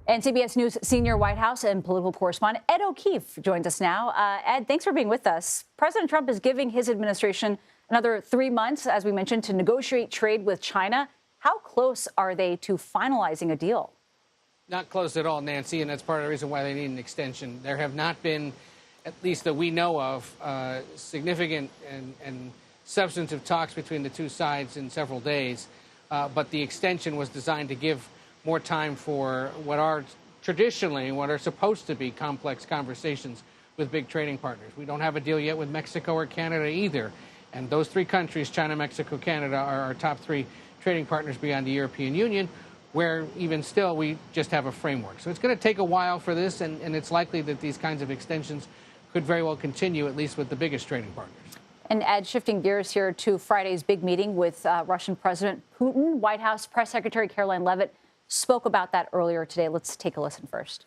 And CBS News senior White House and political correspondent Ed O'Keefe joins us now. Ed, thanks for being with us. President Trump is giving his administration another 3 months, as we mentioned, to negotiate trade with China. How close are they to finalizing a deal? Not close at all, Nancy, and that's part of the reason why they need an extension. There have not been, at least that we know of, significant and substantive talks between the two sides in several days. But the extension was designed to give more time for what are traditionally, what are supposed to be complex conversations with big trading partners. We don't have a deal yet with Mexico or Canada either. And those three countries, China, Mexico, Canada, are our top three trading partners beyond the European Union, where even still we just have a framework. So it's going to take a while for this, and it's likely that these kinds of extensions could very well continue, at least with the biggest trading partners. And Ed, shifting gears here to Friday's big meeting with Russian President Putin, White House Press Secretary Caroline Leavitt spoke about that earlier today. Let's take a listen first.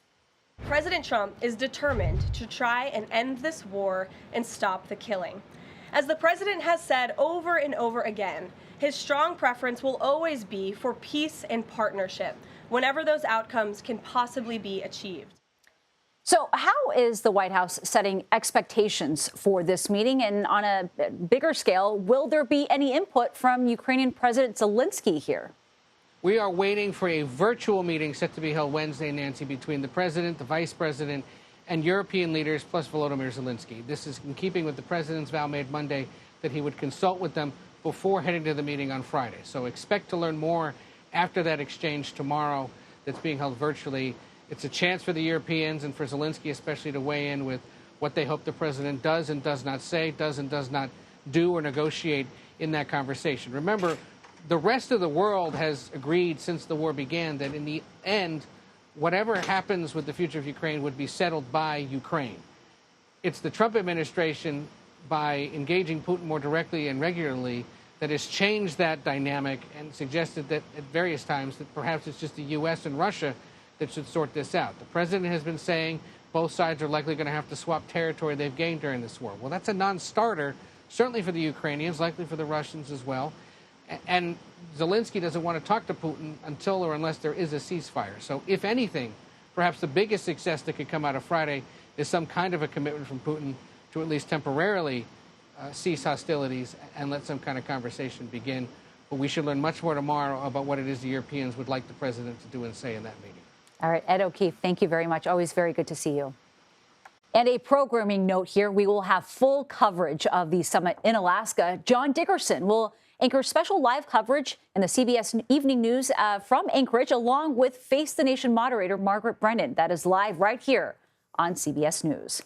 President Trump is determined to try and end this war and stop the killing. As the president has said over and over again, his strong preference will always be for peace and partnership whenever those outcomes can possibly be achieved. So how is the White House setting expectations for this meeting? And on a bigger scale, will there be any input from Ukrainian President Zelenskyy here? We are waiting for a virtual meeting set to be held Wednesday, Nancy, between the president, the vice president, and European leaders, plus Volodymyr Zelenskyy. This is in keeping with the president's vow made Monday that he would consult with them before heading to the meeting on Friday. So expect to learn more after that exchange tomorrow that's being held virtually. It's a chance for the Europeans and for Zelenskyy especially to weigh in with what they hope the president does and does not say, does and does not do or negotiate in that conversation. Remember, the rest of the world has agreed since the war began that in the end, whatever happens with the future of Ukraine would be settled by Ukraine. It's the Trump administration, by engaging Putin more directly and regularly, that has changed that dynamic and suggested that at various times that perhaps it's just the U.S. and Russia that should sort this out. The president has been saying both sides are likely going to have to swap territory they've gained during this war. Well, that's a non-starter, certainly for the Ukrainians, likely for the Russians as well. And Zelenskyy doesn't want to talk to Putin until or unless there is a ceasefire. So if anything, perhaps the biggest success that could come out of Friday is some kind of a commitment from Putin to at least temporarily cease hostilities and let some kind of conversation begin. But we should learn much more tomorrow about what it is the Europeans would like the president to do and say in that meeting. All right, Ed O'Keefe, thank you very much. Always very good to see you. And a programming note here, we will have full coverage of the summit in Alaska. John Dickerson will anchor special live coverage in the CBS Evening News from Anchorage, along with Face the Nation moderator Margaret Brennan. That is live right here on CBS News.